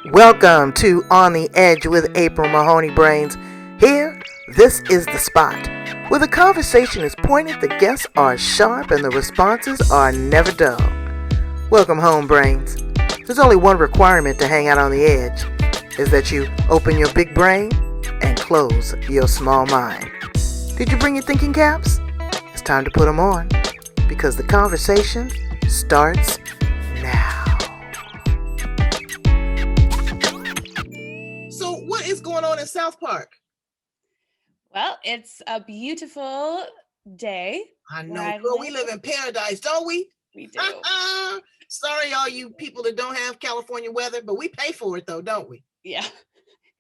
Welcome to On the Edge with April Mahoney Brains. Here, this is the spot where the conversation is pointed, the guests are sharp, and the responses are never dull. Welcome home, Brains. There's only one requirement to hang out on the edge, is that you open your big brain and close your small mind. Did you bring your thinking caps? It's time to put them on, because the conversation starts now. So what is going on in South Park? Well, it's a beautiful day. I know, girl, we live in paradise, don't we? We do. Sorry, all you people that don't have California weather, but we pay for it though, don't we? Yeah.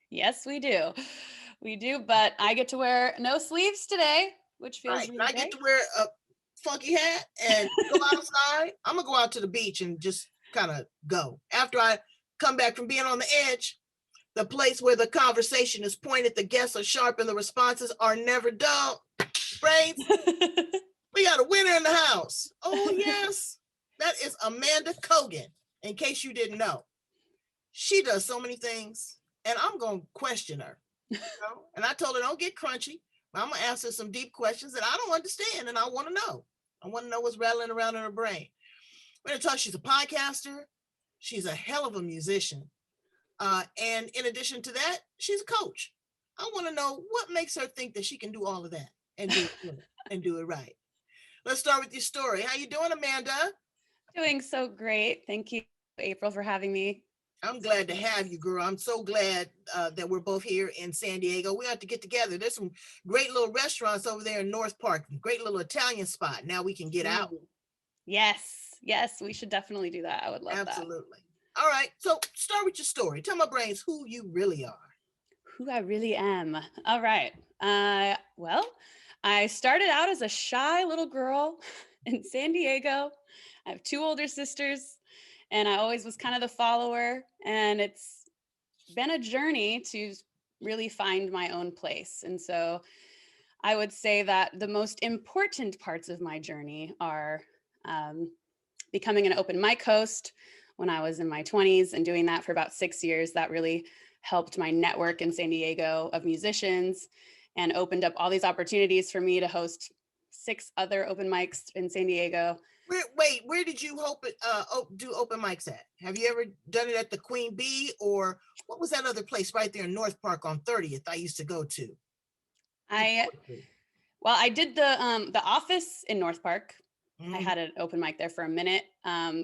Yes, we do. We do, but I get to wear no sleeves today, which feels really I get to wear a funky hat and go outside. I'm gonna go out to the beach and just kind of go. After I come back from being on the edge, the place where the conversation is pointed, the guests are sharp, and the responses are never dull. Brains, we got a winner in the house. Oh, yes. That is Amanda Cogan, in case you didn't know. She does so many things, and I'm going to question her. You know? And I told her, don't get crunchy. I'm going to ask her some deep questions that I don't understand, and I want to know. I want to know what's rattling around in her brain. We're going to talk. She's a podcaster. She's a hell of a musician. And in addition to that, she's a coach. I want to know what makes her think that she can do all of that and do it right. Let's start with your story. How you doing, Amanda? Doing so great. Thank you, April, for having me. I'm glad to have you, girl. I'm so glad that we're both here in San Diego. We have to get together. There's some great little restaurants over there in North Park. Great little Italian spot. Now we can get out. Yes, we should definitely do that. I would love that. Absolutely. All right. So start with your story. Tell my brains who you really are. Who I really am. All right. Well, I started out as a shy little girl in San Diego. I have two older sisters, and I always was kind of the follower. And it's been a journey to really find my own place. And so I would say that the most important parts of my journey are becoming an open mic host when I was in my 20s and doing that for about 6 years. That really helped my network in San Diego of musicians and opened up all these opportunities for me to host 6 other open mics in San Diego. Where did you do open mics at? Have you ever done it at the Queen Bee, or what was that other place right there in North Park on 30th I used to go to? I did the office in North Park. I had an open mic there for a minute.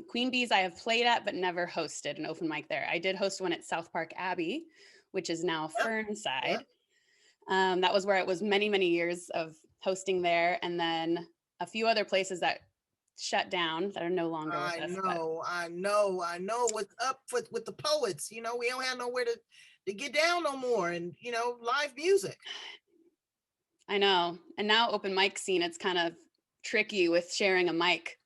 Queen Bee's I have played at, but never hosted an open mic there. I did host one at South Park Abbey, which is now Fernside. That was where it was many, many years of hosting there. And then a few other places that shut down that are no longer with us. I know what's up with the poets. You know, we don't have nowhere to get down no more, and live music. I know. And now open mic scene, it's kind of tricky with sharing a mic,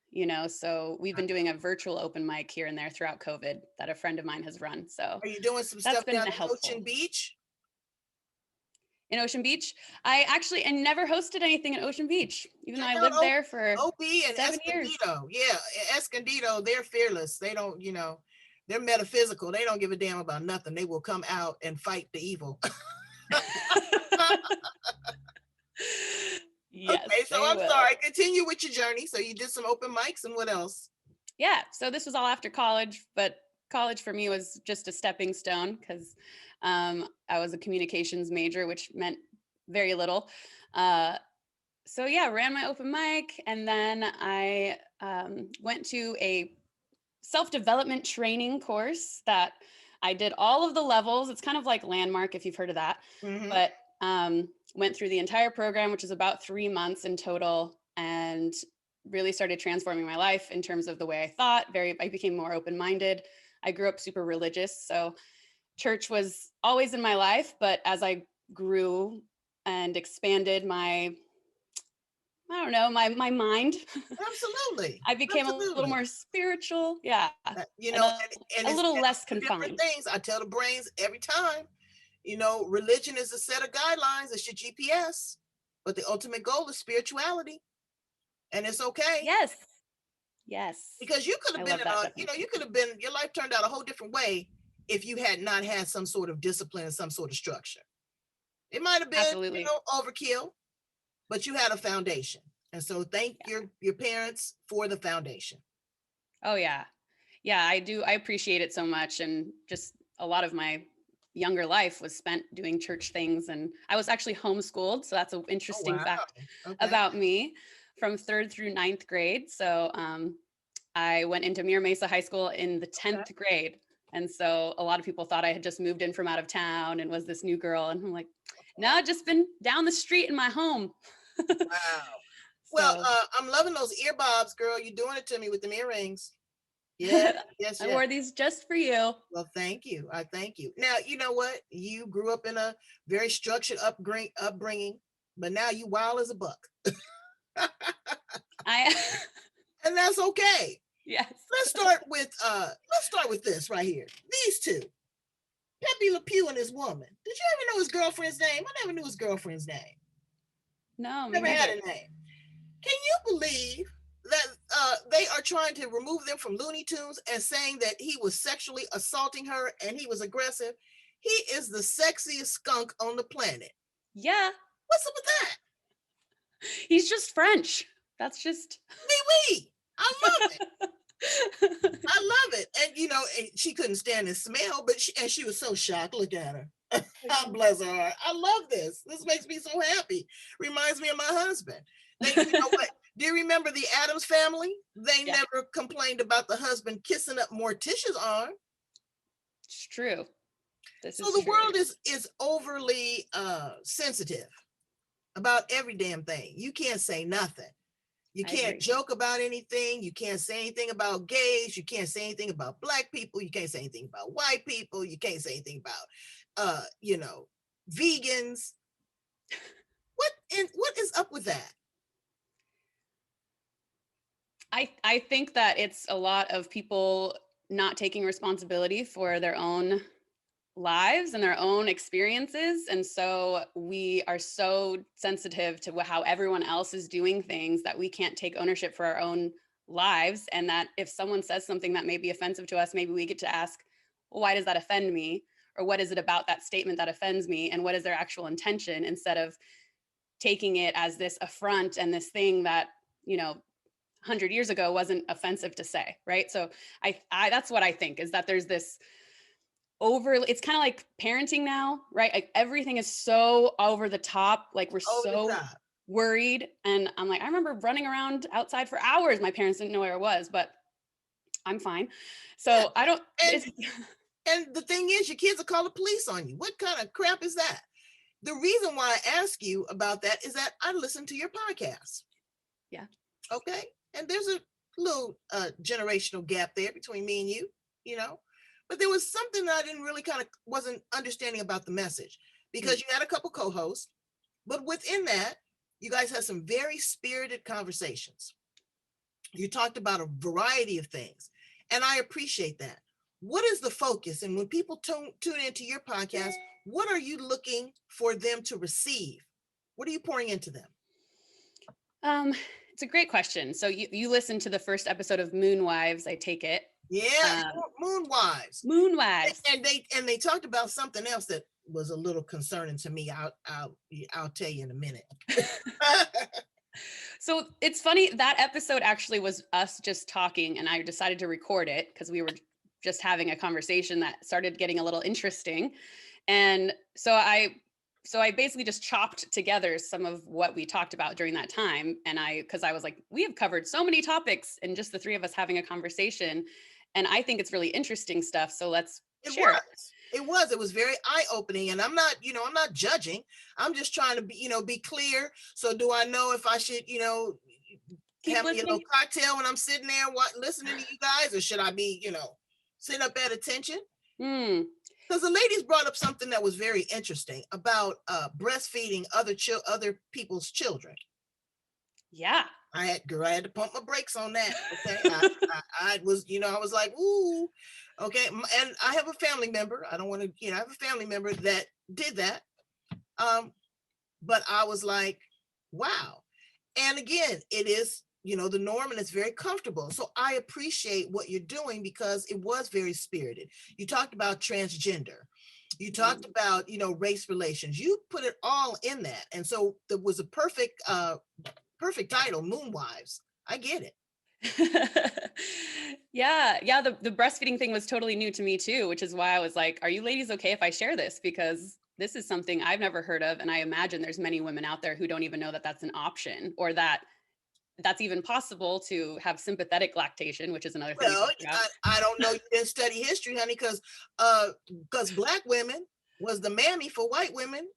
so we've been doing a virtual open mic here and there throughout COVID that a friend of mine has run. So are you doing some stuff down in Ocean Beach? In Ocean Beach, I never hosted anything in Ocean Beach, even though I lived there for OB and 7 years. Yeah, Escondido, they're fearless. They don't, they're metaphysical. They don't give a damn about nothing. They will come out and fight the evil. Yes, okay, so I'm sorry. Continue with your journey. So you did some open mics, and what else? Yeah, so this was all after college, but college for me was just a stepping stone because I was a communications major, which meant very little. So yeah, ran my open mic, and then I went to a self-development training course that I did all of the levels. It's kind of like Landmark, if you've heard of that, but went through the entire program, which is about 3 months in total, and really started transforming my life in terms of the way I thought. I became more open-minded. I grew up super religious, so church was always in my life, but as I grew and expanded my mind. Absolutely. I became a little more spiritual. Yeah. And a little less confined. Things I tell the brains every time. Religion is a set of guidelines. It's your GPS, but the ultimate goal is spirituality, and it's okay. Yes. Because you could have been your life turned out a whole different way if you had not had some sort of discipline and some sort of structure. It might have been, Absolutely. overkill, but you had a foundation. And so thank your parents for the foundation. Oh yeah. Yeah, I do. I appreciate it so much. And just a lot of my younger life was spent doing church things. And I was actually homeschooled. So that's an Oh, interesting wow. fact Okay. about me from 3rd through 9th grade. So I went into Mira Mesa High School in the 10th grade. And so a lot of people thought I had just moved in from out of town and was this new girl. And I'm like, no, I've just been down the street in my home. Wow. Well, So I'm loving those earbobs, girl. You're doing it to me with the earrings. Yes, yes, I yes. wore these just for you. Well, thank you. I thank you. Now, you know what? You grew up in a very structured upbringing, but now you wild as a buck. I And that's okay. yes. Let's start with this right here. These two. Pepe Le Pew and his woman. Did you ever know his girlfriend's name? I never knew his girlfriend's name. No, me Never had neither. a name. Can you believe that they are trying to remove them from Looney Tunes and saying that he was sexually assaulting her and he was aggressive? He is the sexiest skunk on the planet. Yeah. What's up with that? He's just French. That's just Oui. I love it. I love it. And she couldn't stand his smell, but she was so shocked. Look at her. God bless her heart. I love this. This makes me so happy. Reminds me of my husband. You know what? Do you remember the Addams Family? They never complained about the husband kissing up Morticia's arm. It's true. So the world is overly sensitive about every damn thing. You can't say nothing. You can't joke about anything. You can't say anything about gays. You can't say anything about Black people. You can't say anything about white people. You can't say anything about, vegans. What is up with that? I think that it's a lot of people not taking responsibility for their own lives and their own experiences. And so we are so sensitive to how everyone else is doing things that we can't take ownership for our own lives. And that if someone says something that may be offensive to us, maybe we get to ask, well, why does that offend me? Or what is it about that statement that offends me? And what is their actual intention, instead of taking it as this affront and this thing that, 100 years ago wasn't offensive to say, right? So I that's what I think, is that there's this it's kind of like parenting now, right? Like everything is so over the top, like we're so worried. And I'm like, I remember running around outside for hours. My parents didn't know where I was, but I'm fine. So I don't. And the thing is, your kids will call the police on you. What kind of crap is that? The reason why I ask you about that is that I listen to your podcast. Yeah. Okay. And there's a little generational gap there between me and you, but there was something that I didn't really wasn't understanding about the message, because you had a couple co-hosts, but within that, you guys had some very spirited conversations. You talked about a variety of things, and I appreciate that. What is the focus? And when people tune into your podcast, what are you looking for them to receive? What are you pouring into them? It's a great question. So you listened to the first episode of Moon Wives, I take it. Yeah, Moon Wives. Moon Wives. And they talked about something else that was a little concerning to me. I'll tell you in a minute. So it's funny, that episode actually was us just talking, and I decided to record it because we were just having a conversation that started getting a little interesting. And so I basically just chopped together some of what we talked about during that time. And because I was like, we have covered so many topics in just the three of us having a conversation. And I think it's really interesting stuff. So let's share it. It was very eye-opening, and I'm not judging. I'm just trying to be clear. So do I know if I should, have me a little cocktail when I'm sitting there listening to you guys, or should I be, sitting up at attention? Because the ladies brought up something that was very interesting about breastfeeding other people's children. Yeah. I had to pump my brakes on that. Okay. I was like, ooh, okay. And I have a family member. I don't want to, I have a family member that did that. But I was like, wow. And again, it is the norm, and it's very comfortable. So I appreciate what you're doing because it was very spirited. You talked about transgender. You talked about, race relations. You put it all in that. And so there was a perfect title, Moonwives. I get it. Yeah, the breastfeeding thing was totally new to me too, which is why I was like, are you ladies okay if I share this? Because this is something I've never heard of, and I imagine there's many women out there who don't even know that that's an option, or that that's even possible to have sympathetic lactation, which is another thing we Well, talked about. I don't know, you didn't study history, honey, because Black women was the mammy for white women.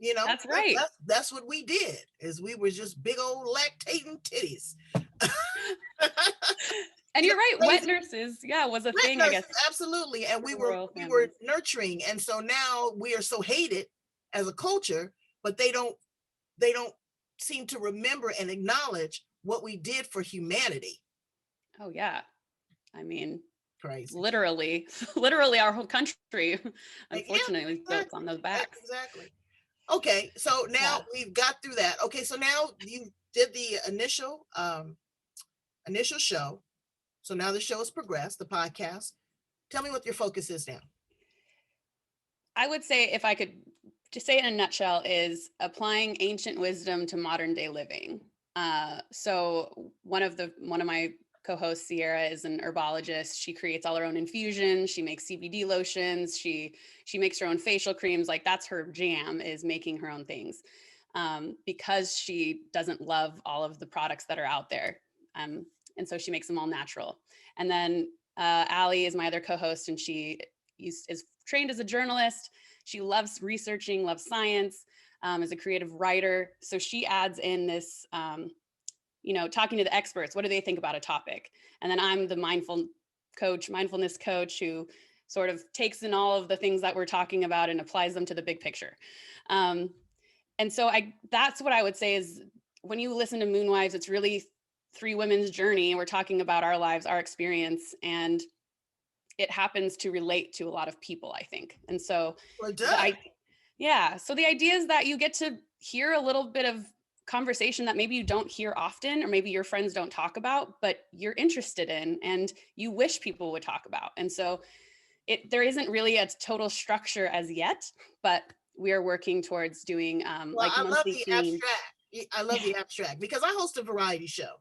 That's right. That's what we did, is we were just big old lactating titties. And you're right, wet nurses, was a thing, I guess. Absolutely. And we were nurturing. And so now we are so hated as a culture, but they don't seem to remember and acknowledge what we did for humanity. Oh yeah. I mean, crazy. Literally our whole country, unfortunately, is built on those backs. Exactly. Okay, so now we've got through that. Okay, so now you did the initial show. So now the show has progressed, the podcast. Tell me what your focus is now. I would say, if I could just say it in a nutshell, is applying ancient wisdom to modern day living. So one of my co-host, Sierra, is an herbologist. She creates all her own infusions. She makes CBD lotions. She makes her own facial creams. Like, that's her jam, is making her own things, because she doesn't love all of the products that are out there. And so she makes them all natural. And then Allie is my other co-host, and she is trained as a journalist. She loves researching, loves science, is a creative writer. So she adds in this, talking to the experts. What do they think about a topic? And then I'm the mindfulness coach, who sort of takes in all of the things that we're talking about and applies them to the big picture. And so that's what I would say is, when you listen to Moonwives, it's really three women's journey. We're talking about our lives, our experience, and it happens to relate to a lot of people, I think. And so, so the idea is that you get to hear a little bit of conversation that maybe you don't hear often, or maybe your friends don't talk about, but you're interested in, and you wish people would talk about. And so there isn't really a total structure as yet, but we are working towards doing like monthly themes. I love the abstract, because I host a variety show.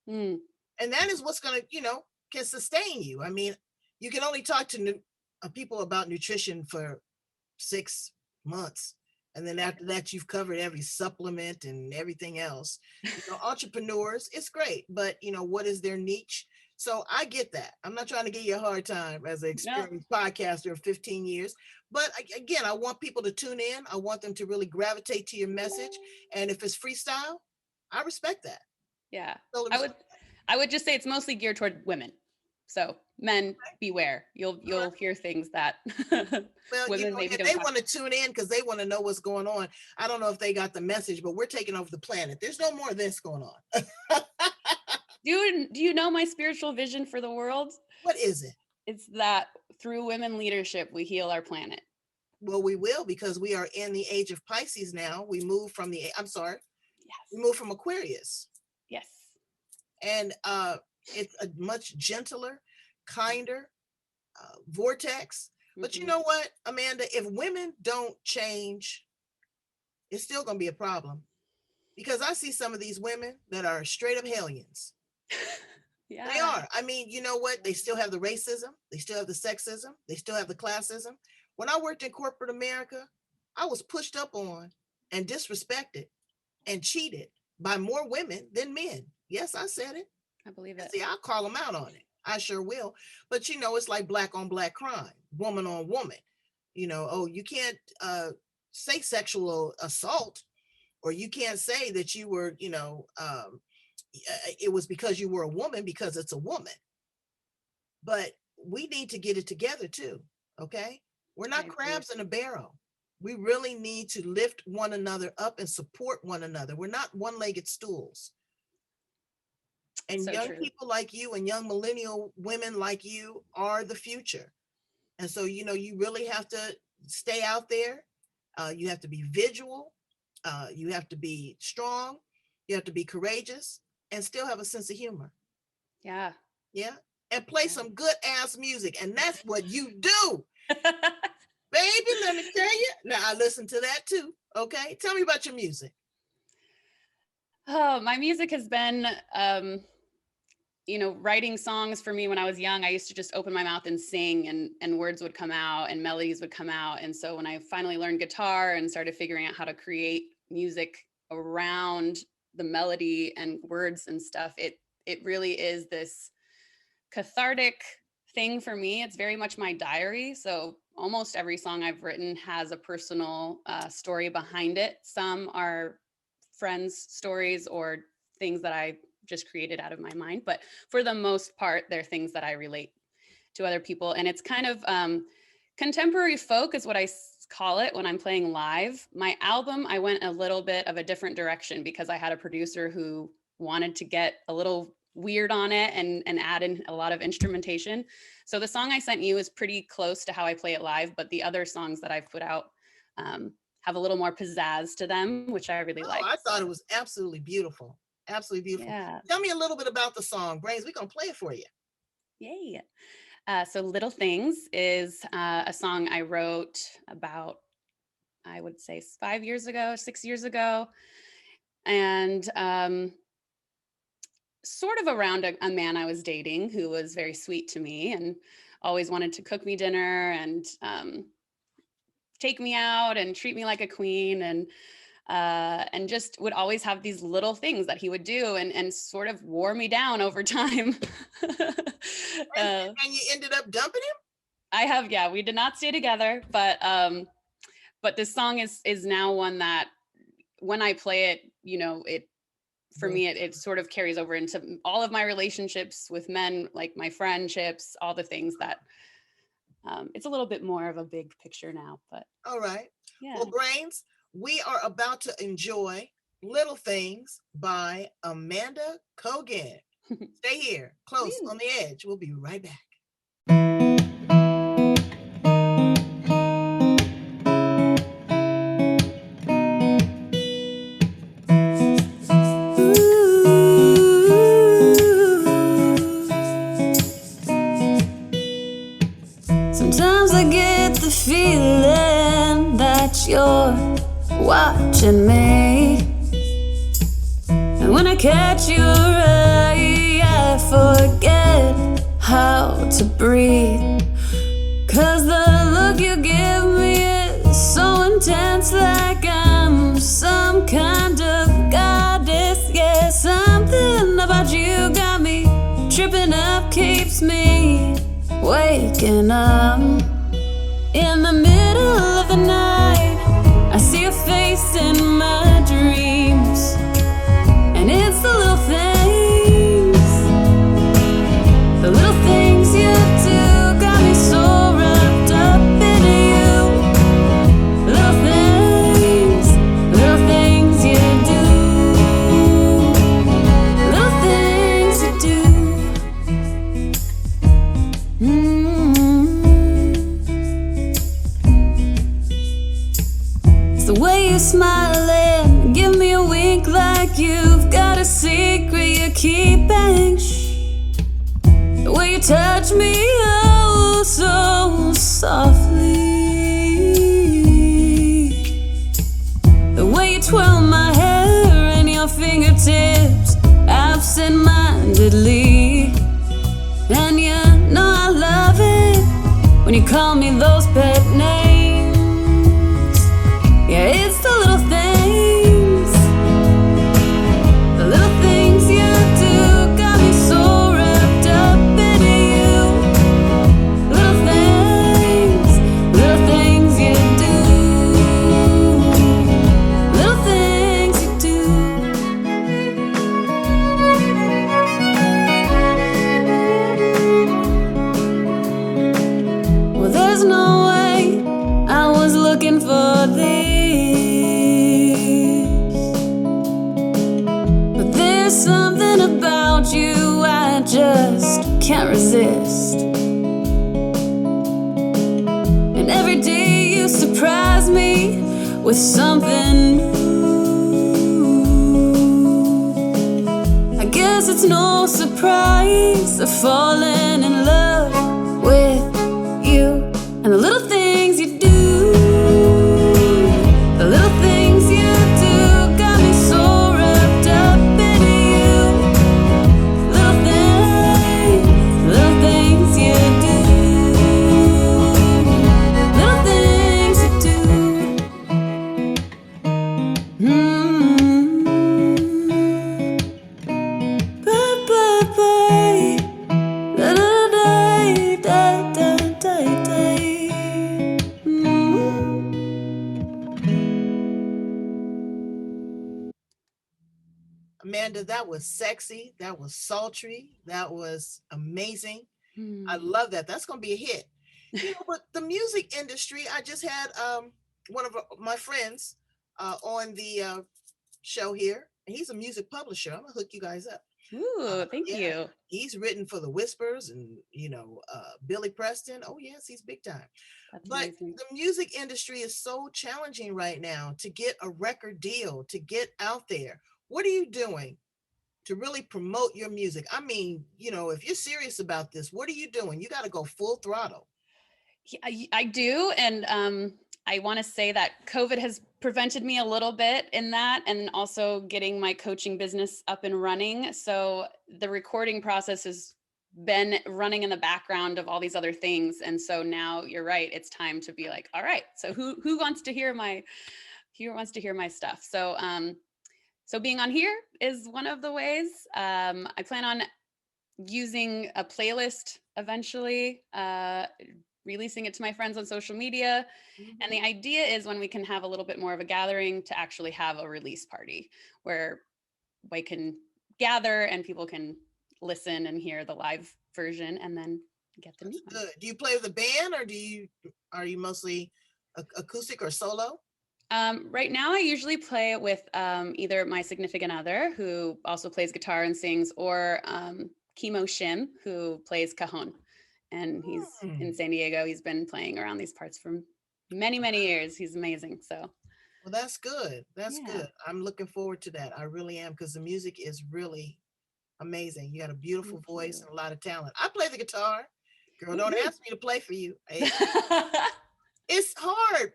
And that is what's going to, can sustain you. I mean, you can only talk to people about nutrition for 6 months. And then after that, you've covered every supplement and everything else. Entrepreneurs, it's great, but what is their niche? So I get that. I'm not trying to give you a hard time as an experienced podcaster of 15 years. But again, I want people to tune in. I want them to really gravitate to your message. And if it's freestyle, I respect that. Yeah. I would just say it's mostly geared toward women. So men, beware. You'll hear things that women maybe don't. They want to tune in because they want to know what's going on. I don't know if they got the message, but we're taking over the planet. There's no more of this going on. Do you know my spiritual vision for the world? What is it? It's that through women leadership, we heal our planet. Well, we will, because we are in the age of Pisces now. We move from we move from Aquarius. Yes. And it's a much gentler, kinder vortex. But you know what, Amanda, if women don't change, it's still going to be a problem. Because I see some of these women that are straight up hellions. Yeah. They are. I mean, you know what? They still have the racism. They still have the sexism. They still have the classism. When I worked in corporate America, I was pushed up on and disrespected and cheated by more women than men. Yes, I said it. I believe it. See, I'll call them out on it. I sure will. But, it's like black on black crime, woman on woman. You can't say sexual assault, or you can't say that you were, it was because you were a woman, because it's a woman. But we need to get it together too. Okay. We're not crabs in a barrel. We really need to lift one another up and support one another. We're not one-legged stools. And so young people like you and young millennial women like you are the future. And so, you really have to stay out there. You have to be vigilant. You have to be strong. You have to be courageous and still have a sense of humor. Yeah. Yeah. And play Yeah. some good ass music. And that's what you do. Baby, let me tell you. Now, I listen to that too. Okay. Tell me about your music. Oh, my music has been, writing songs for me when I was young. I used to just open my mouth and sing, and words would come out and melodies would come out. And so when I finally learned guitar and started figuring out how to create music around the melody and words and stuff, it really is this cathartic thing for me. It's very much my diary. So almost every song I've written has a personal story behind it. Some are friends' stories or things that I just created out of my mind. But for the most part, they're things that I relate to other people. And it's kind of contemporary folk is what I call it when I'm playing live. My album, I went a little bit of a different direction because I had a producer who wanted to get a little weird on it and add in a lot of instrumentation. So the song I sent you is pretty close to how I play it live, but the other songs that I've put out have a little more pizzazz to them, which I really like. I thought it was absolutely beautiful. Absolutely beautiful. Yeah. Tell me a little bit about the song, Brains. We're going to play it for you. Yay. So Little Things is a song I wrote about, I would say 6 years ago. And sort of around a man I was dating who was very sweet to me and always wanted to cook me dinner and take me out and treat me like a queen, and just would always have these little things that he would do and sort of wore me down over time. And you ended up dumping him? I have, yeah, we did not stay together, but this song is now one that when I play it, for me, it sort of carries over into all of my relationships with men, like my friendships, all the things that it's a little bit more of a big picture now, but. All right. Yeah. Well, Brains, we are about to enjoy Little Things by Amanda Cogan. Stay here, close on the edge. We'll be right back. Sometimes I get the feeling that you're watching me, and when I catch your eye, I forget how to breathe. 'Cause the look you give me is so intense, like I'm some kind of goddess. Yeah, something about you got me tripping up, keeps me waking up. In the middle of the night, I see your face in my dreams, and it's the little things you do, got me so wrapped up in you. Little things you do, little things you do. It's the way you smile and give me a wink, like you've got a secret you're keeping. The way you touch me, oh, so softly. The way you twirl my hair in your fingertips, absent-mindedly. And you know I love it when you call me those pet names. Yeah, it's the little things, the little things you do, got me so wrapped up in you. Little things you do, little things you do. Well, there's no way I was looking for this, but there's something about you I just can't resist. And every day you surprise me with something new. guess it's no surprise I've fallen in love with you and the little things you do. The little things you do got me so wrapped up in you. Little things you do. Little things you do. Bye. Da da da da da da da. Amanda, that was sexy. That was sultry. That was amazing. I Hmm. love that. That's going to be a hit. But the music industry, I just had one of my friends on the show here. He's a music publisher. I'm going to hook you guys up. Ooh, thank Yeah, you. he's written for the Whispers and, Billy Preston. Oh, yes, he's big time. That's But amazing. the music industry is so challenging right now to get a record deal, to get out there. What are you doing to really promote your music? I mean, if you're serious about this, what are you doing? You got to go full throttle. I do. And I want to say that COVID has prevented me a little bit in that, and also getting my coaching business up and running. So the recording process has been running in the background of all these other things. And so now you're right. It's time to be like, all right, so who wants to hear my stuff? So being on here is one of the ways. I plan on using a playlist eventually, releasing it to my friends on social media. And the idea is when we can have a little bit more of a gathering to actually have a release party where we can gather and people can listen and hear the live version and then get the new one. Good. Do you play with a band, or are you mostly acoustic or solo? Right now, I usually play with either my significant other, who also plays guitar and sings, or Chemo Shim, who plays cajon. And he's in San Diego. He's been playing around these parts for many, many years. He's amazing. So, Well, that's good. That's yeah. good. I'm looking forward to that. I really am, because the music is really amazing. You got a beautiful Thank voice you. and a lot of talent. I play the guitar. Girl, don't ask me to play for you. It's hard,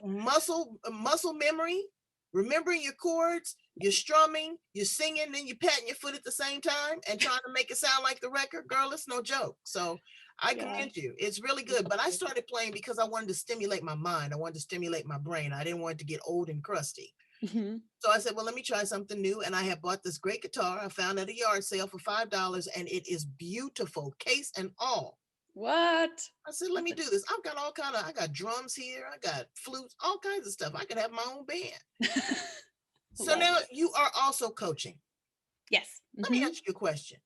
muscle memory, remembering your chords, you're strumming, you're singing, then you're patting your foot at the same time and trying to make it sound like the record. Girl, it's no joke. So I Yeah. commend you. It's really good. But I started playing because I wanted to stimulate my mind. I wanted to stimulate my brain. I didn't want it to get old and crusty. Mhm. So I said, well, let me try something new. And I have bought this great guitar I found at a yard sale for $5, and it is beautiful, case and all. What? I said, let me do this. I've got I got drums here, I got flutes, all kinds of stuff. I could have my own band. So Love now it. you are also coaching. Yes. Let me Mhm. ask you a question.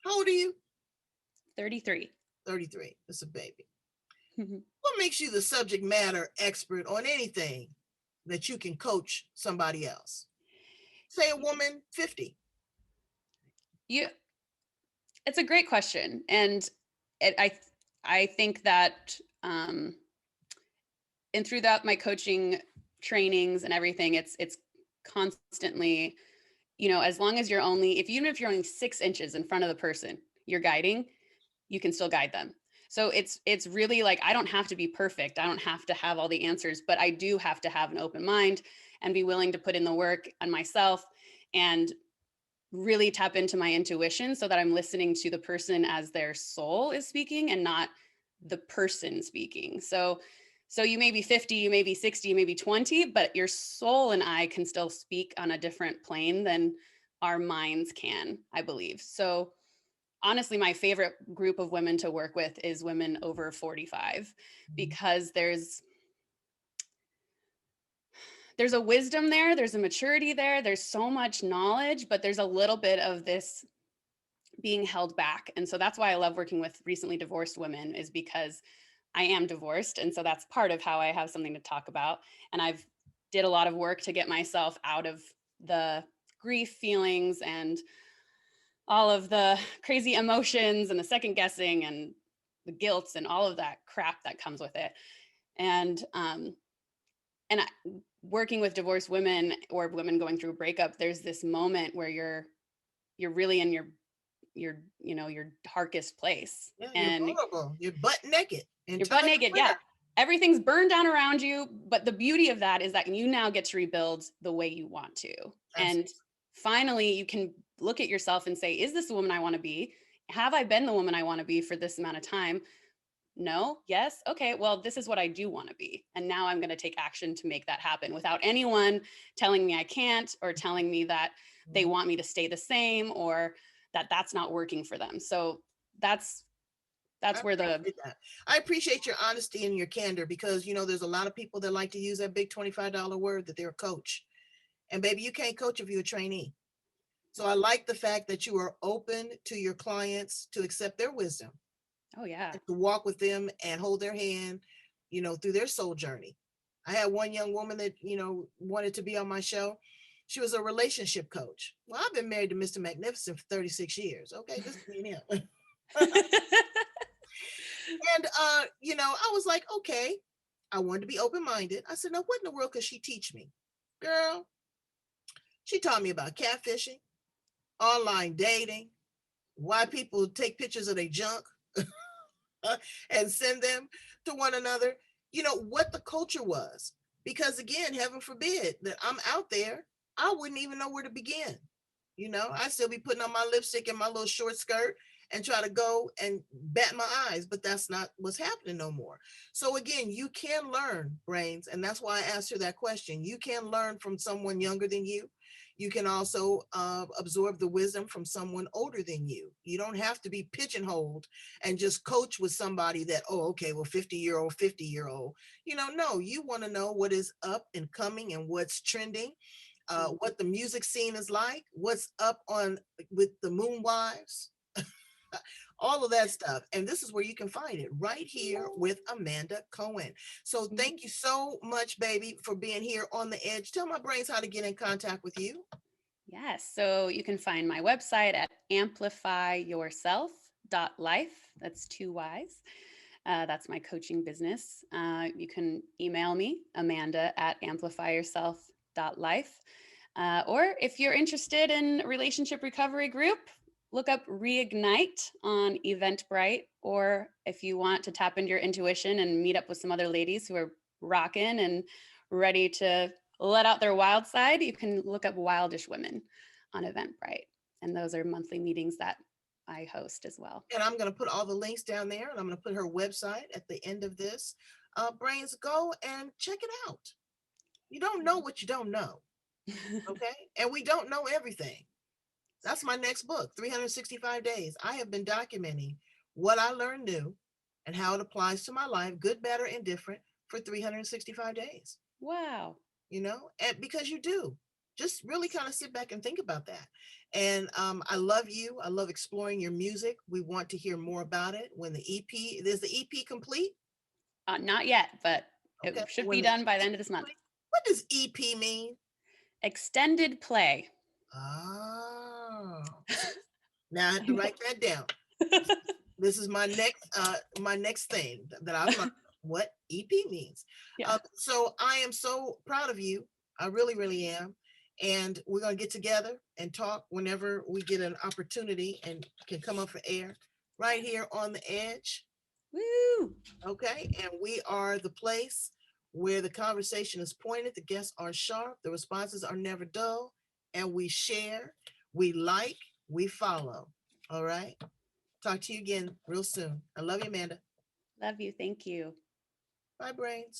How old are you? 33. 33. It's a baby. Mhm. What makes you the subject matter expert on anything that you can coach somebody else? Say a woman 50. It's a great question. And it, I think that, and throughout my coaching trainings and everything, it's constantly, as long as even if you're only 6 inches in front of the person you're guiding, you can still guide them. So it's really like, I don't have to be perfect. I don't have to have all the answers, but I do have to have an open mind and be willing to put in the work on myself and really tap into my intuition so that I'm listening to the person as their soul is speaking and not the person speaking. So you may be 50, you may be 60, you may be 20, but your soul and I can still speak on a different plane than our minds can, I believe. So honestly, my favorite group of women to work with is women over 45, because there's a wisdom there, there's a maturity there, there's so much knowledge, but there's a little bit of this being held back. And so that's why I love working with recently divorced women, is because I am divorced. And so that's part of how I have something to talk about. And I've did a lot of work to get myself out of the grief feelings and all of the crazy emotions and the second guessing and the guilt and all of that crap that comes with it. And working with divorced women or women going through a breakup, there's this moment where you're you're really in your your darkest place. Yeah, And you're vulnerable. You're butt naked. you're butt naked. Yeah. Everything's burned down around you. But the beauty of that is that you now get to rebuild the way you want to. Absolutely. And finally, you can look at yourself and say, is this the woman I want to be? Have I been the woman I want to be for this amount of time? No, yes. Okay. Well, this is what I do want to be. And now I'm going to take action to make that happen without anyone telling me I can't, or telling me that they want me to stay the same, or that that's not working for them. So that's where I appreciate your honesty and your candor, because there's a lot of people that like to use that big $25 word that they're a coach. And baby, you can't coach if you're a trainee. So I like the fact that you are open to your clients to accept their wisdom. Oh yeah. To walk with them and hold their hand, through their soul journey. I had one young woman that, wanted to be on my show. She was a relationship coach. Well, I've been married to Mr. Magnificent for 36 years. Okay, this is me and him. And, I was like, okay, I wanted to be open-minded. I said, now what in the world could she teach me? Girl, she taught me about catfishing, online dating, why people take pictures of their junk and send them to one another, what the culture was. Because again, heaven forbid that I'm out there, I wouldn't even know where to begin. I still be putting on my lipstick and my little short skirt and try to go and bat my eyes, but that's not what's happening no more. So again, you can learn, Brains, and that's why I asked her that question. You can learn from someone younger than you. You can also absorb the wisdom from someone older than you. You don't have to be pigeonholed and just coach with somebody that, oh, okay, well, 50-year-old. No, you want to know what is up and coming and what's trending, what the music scene is like, what's up on with the Moon Wives, all of that stuff. And this is where you can find it, right here with Amanda Cohen. So thank you so much, baby, for being here on The Edge. Tell my brains how to get in contact with you. Yes. So you can find my website at amplifyyourself.life. That's 2 Y's. That's my coaching business. You can email me, amanda@amplifyyourself.life. Or if you're interested in relationship recovery group, look up Reignite on Eventbrite. Or if you want to tap into your intuition and meet up with some other ladies who are rocking and ready to let out their wild side, you can look up Wildish Women on Eventbrite. And those are monthly meetings that I host as well. And I'm going to put all the links down there, and I'm going to put her website at the end of this. Brains, go and check it out. You don't know what you don't know. Okay. And we don't know everything. That's my next book, 365 Days. I have been documenting what I learned new and how it applies to my life, good, bad, or indifferent, for 365 days. Wow. And because you do. Just really kind of sit back and think about that. And I love you. I love exploring your music. We want to hear more about it. When the EP, is the EP complete? Not yet, but it should be done by the end of this month. What does EP mean? Extended play. Oh, now I have to write that down. This is my next thing that I've learned what EP means. Yeah. So I am so proud of you. I really, really am. And we're going to get together and talk whenever we get an opportunity and can come up for air right here on The Edge. Woo! Okay. And we are the place where the conversation is pointed, the guests are sharp, the responses are never dull, and we share, we like, we follow. All right. Talk to you again real soon. I love you, Amanda. Love you. Thank you. Bye, Brains.